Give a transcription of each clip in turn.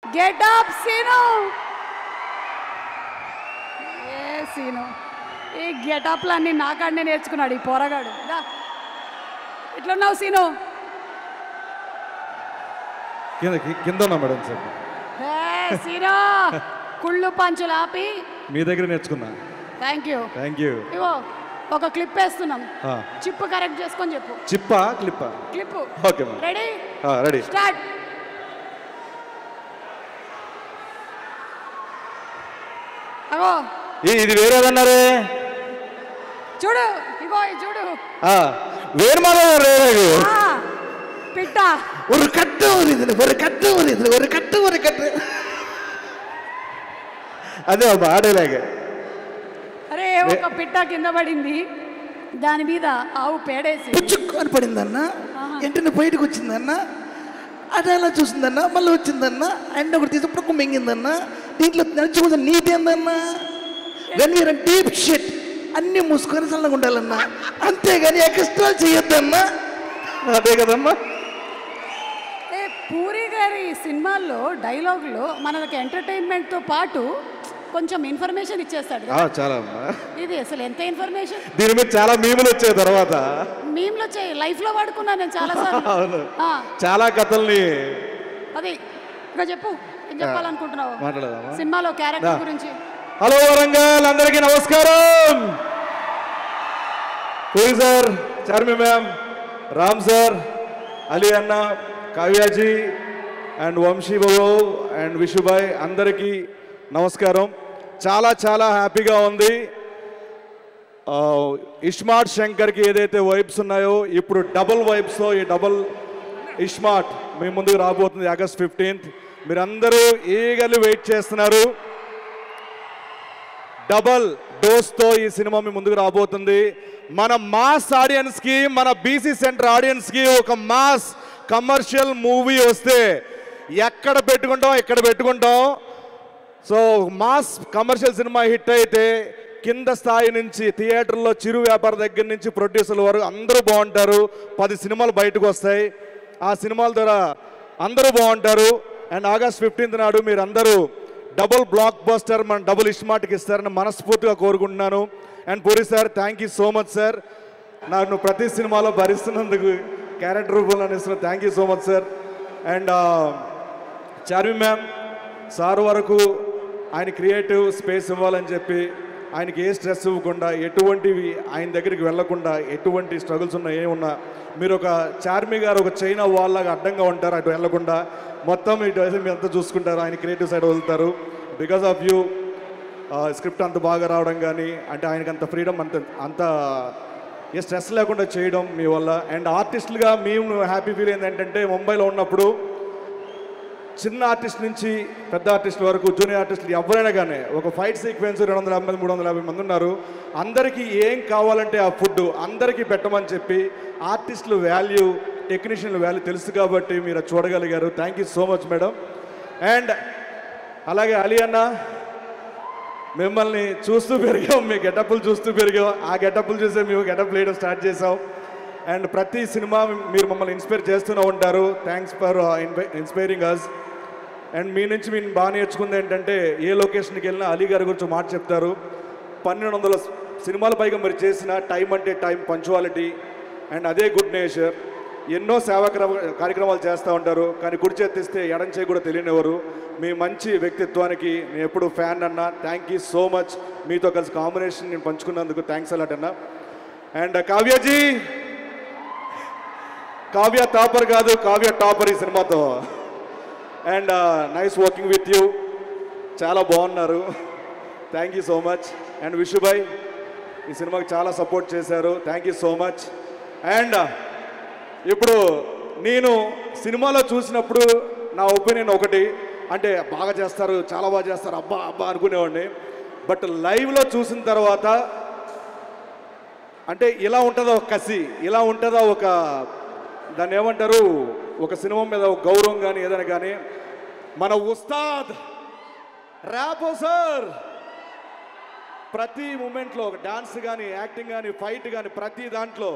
Get up scene. ఏ scene ఈ గెటప్లన్నీ నాకాడనే నేర్చుకున్నాడు ఈ పోరగాడు. ఇట్లున్నావు సీను? కింద ఉన్నా మేడం సార్. సీను కుళ్ళు పంచులు ఆపి మీ దగ్గర నేర్చుకున్నా. Thank you. ఇవో ఒక క్లిప్ వేస్తున్నాం, చిప్ కరెక్ట్ చేసుకొని చెప్పు. చిప్పా క్లిప్పా? Clip. Okay madam. Ready start. అగో ఇది వేరేదన్నారే చూడు, ఇగో చూడు వేరు మాధవ్ పిట్ట ஒரு கட்டு అదే ఆడేలాగా. అరే ఒక పిట్ట కింద పడింది, దాని మీద ఆవు పేడేసి పుచ్చుకొని పడిందన్న, వెంటనే బయటకు వచ్చిందన్న, అదేలా చూసిందన్న, మళ్ళీ వచ్చిందన్న, అండ్ ఒకటి తీసుకు మింగిందన్న. దీంట్లో నడుచుకుంటే నీటి ఏందన్న, వెన్ యూర్ డీప్ షిట్ అన్ని మూసుకొని చల్లగా ఉండాలన్నా, అంతేగాని ఎక్స్ట్రా చేయొద్దన్నా. అదే కదమ్మా. పూరి గారి సినిమాల్లో డైలాగులు మనకి ఎంటర్టైన్మెంట్తో పాటు కొంచెం ఇన్ఫర్మేషన్ ఇచ్చేస్తాడు. చాలా ఇది అసలు ఎంత ఇన్ఫర్మేషన్. దీని మీద చాలా మీములు వచ్చాయి, తర్వాత మీములు వచ్చాయి, లైఫ్ లో వాడుకున్నాను నేను చాలా సార్లు. చాలా కథల్ని. అది ఇంకా చెప్పు, ఏం చెప్పాలనుకుంటున్నావు మాట్లాడదామా సినిమాలో క్యారెక్టర్ గురించి? హలో వరంగల్, అందరికీ నమస్కారం. Puri sir, Charmi ma'am, Ram sir, Ali అన్న, కావ్యాజీ అండ్ వంశీ బాబు అండ్ విషుభాయ్, అందరికీ నమస్కారం. చాలా చాలా హ్యాపీగా ఉంది. ఇస్మార్ట్ శంకర్కి ఏదైతే వైబ్స్ ఉన్నాయో ఇప్పుడు డబుల్ వైబ్స్తో ఈ డబుల్ ఇస్మార్ట్ మీ ముందుకు రాబోతుంది ఆగస్ట్ 15th. మీరందరూ ఈగర్లీ వెయిట్ చేస్తున్నారు. డబల్ డోస్తో ఈ సినిమా మీ ముందుకు రాబోతుంది. మన మాస్ ఆడియన్స్కి, మన బీసీ సెంటర్ ఆడియన్స్కి ఒక మాస్ కమర్షియల్ మూవీ వస్తే ఎక్కడ పెట్టుకుంటాం. So mass commercial cinema hit అయితే కింద స్థాయి నుంచి థియేటర్లో చిరు వ్యాపార దగ్గర నుంచి ప్రొడ్యూసర్ల వరకు అందరూ బాగుంటారు. 10 సినిమాలు బయటకు వస్తాయి. ఆ సినిమాల ద్వారా అందరూ బాగుంటారు. అండ్ ఆగస్ట్ 15th నాడు మీరు అందరూ డబుల్ బ్లాక్ బస్టర్ మన డబుల్ ఇస్మార్ట్కి ఇస్తారని మనస్ఫూర్తిగా కోరుకుంటున్నాను. And puri sir, thank you so much sir. నన్ను ప్రతి సినిమాలో భరిస్తున్నందుకు, క్యారెక్టర్ రూపంలో ఇస్తున్నా, thank you so much sir. And Charmi ma'am sir వరకు ఆయన క్రియేటివ్ స్పేస్ ఇవ్వాలని చెప్పి, ఆయనకి ఏ స్ట్రెస్ ఇవ్వకుండా, ఎటువంటివి ఆయన దగ్గరికి వెళ్లకుండా, ఎటువంటి స్ట్రగుల్స్ ఉన్నా ఏమున్నా మీరు ఒక చార్మి గారు ఒక చైనా వాళ్ళలాగా అడ్డంగా ఉంటారు, అటు వెళ్లకుండా మొత్తం ఇటు మీరు అంతా చూసుకుంటారు. ఆయన క్రియేటివ్ సైడ్ వదులుతారు. బికాస్ ఆఫ్ యూ స్క్రిప్ట్ అంత బాగా రావడం కానీ, అంటే ఆయనకి అంత ఫ్రీడమ్, అంత ఏ స్ట్రెస్ లేకుండా చేయడం మీ వల్ల. అండ్ ఆర్టిస్టులుగా మేము హ్యాపీ ఫీల్ ఏంటంటే, ముంబైలో ఉన్నప్పుడు చిన్న ఆర్టిస్ట్ నుంచి పెద్ద ఆర్టిస్టుల వరకు, జూనియర్ ఆర్టిస్టులు ఎవరైనా కానీ ఒక ఫైట్ సీక్వెన్స్ 250 350 మంది ఉన్నారు. అందరికీ ఏం కావాలంటే ఆ ఫుడ్ అందరికీ పెట్టమని చెప్పి ఆర్టిస్టుల వాల్యూ, టెక్నీషియన్ల వాల్యూ తెలుసు కాబట్టి మీరు చూడగలిగారు. Thank you so much madam. And అలాగే అలీ అన్న, మిమ్మల్ని చూస్తూ పెరిగాం, మీ గెటప్లు చూస్తూ పెరిగాం. ఆ గెటప్లు చూసే మేము గెటప్ వేయడం స్టార్ట్ చేసాం. అండ్ ప్రతి సినిమా మీరు మమ్మల్ని ఇన్స్పైర్ చేస్తూనే ఉంటారు. Thanks for inspiring us. And మీ నుంచి మేము బాగా నేర్చుకుంది ఏంటంటే, ఏ లొకేషన్కి వెళ్ళినా అలీ గారి గురించి మాట చెప్తారు. 1200 సినిమాల పైగా మీరు చేసిన టైం అంటే టైం, పంచువాలిటీ అండ్ అదే గుడ్ నేచర్. ఎన్నో సేవా కార్యక్రమాలు చేస్తూ ఉంటారు, కానీ కుడి చేతిస్తే ఎడం చేయి కూడా తెలియనివ్వరు. మీ మంచి వ్యక్తిత్వానికి నేను ఎప్పుడు ఫ్యాన్ అన్నా. Thank you so much. మీతో కలిసి కాంబినేషన్ నేను పంచుకున్నందుకు థ్యాంక్స్ అలాట్ అన్న. అండ్ కావ్యాజీ, కావ్య టాపర్ కాదు, కావ్య టాపర్ ఈ సినిమాతో. And nice working with you, చాలా బాగున్నారు. Thank you so much. And Vishubhai ఈ సినిమాకి చాలా సపోర్ట్ చేశారు. Thank you so much. And ఇప్పుడు నేను సినిమాలో చూసినప్పుడు నా ఒపీనియన్ ఒకటి, అంటే బాగా చేస్తారు, చాలా బాగా చేస్తారు, అబ్బా అబ్బా అనుకునేవాడిని. బట్ లైవ్లో చూసిన తర్వాత అంటే ఇలా ఉంటుందా ఒక కసి, ఇలా ఉంటుందా ఒక, దాన్ని ఏమంటారు, ఒక సినిమా మీద ఒక గౌరవం కానీ ఏదైనా కానీ. మన ఉస్తాద్ ర్యాపో సార్ ప్రతి మూమెంట్లో ఒక డాన్స్ కానీ, యాక్టింగ్ కానీ, ఫైట్ కానీ, ప్రతి దాంట్లో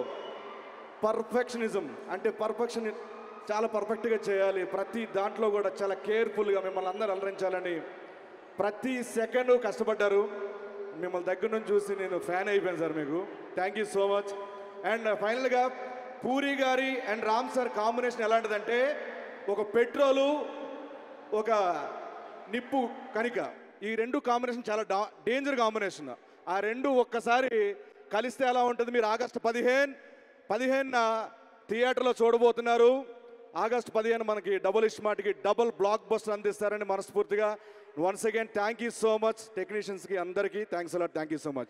పర్ఫెక్షనిజం, అంటే చాలా పర్ఫెక్ట్గా చేయాలి, ప్రతి దాంట్లో కూడా చాలా కేర్ఫుల్గా మిమ్మల్ని అందరూ అలరించాలని ప్రతి సెకండ్ కష్టపడ్డారు. మిమ్మల్ని దగ్గర నుంచి చూసి నేను ఫ్యాన్ అయిపోయాను సార్ మీకు. Thank you so much. And ఫైనల్గా పూరి గారి అండ్ రామ్ సార్ కాంబినేషన్ ఎలాంటిదంటే ఒక పెట్రోలు ఒక నిప్పు కనిక, ఈ రెండు కాంబినేషన్ చాలా డేంజర్ కాంబినేషన్. ఆ రెండు ఒక్కసారి కలిస్తే ఎలా ఉంటుంది మీరు ఆగస్టు 15న థియేటర్లో చూడబోతున్నారు. ఆగస్టు 15 మనకి డబుల్ ఇస్మార్ట్కి డబుల్ బ్లాక్ బస్టర్ అందిస్తారని మనస్ఫూర్తిగా once again thank you so much. టెక్నీషియన్స్కి అందరికీ thanks a lot. Thank you so much.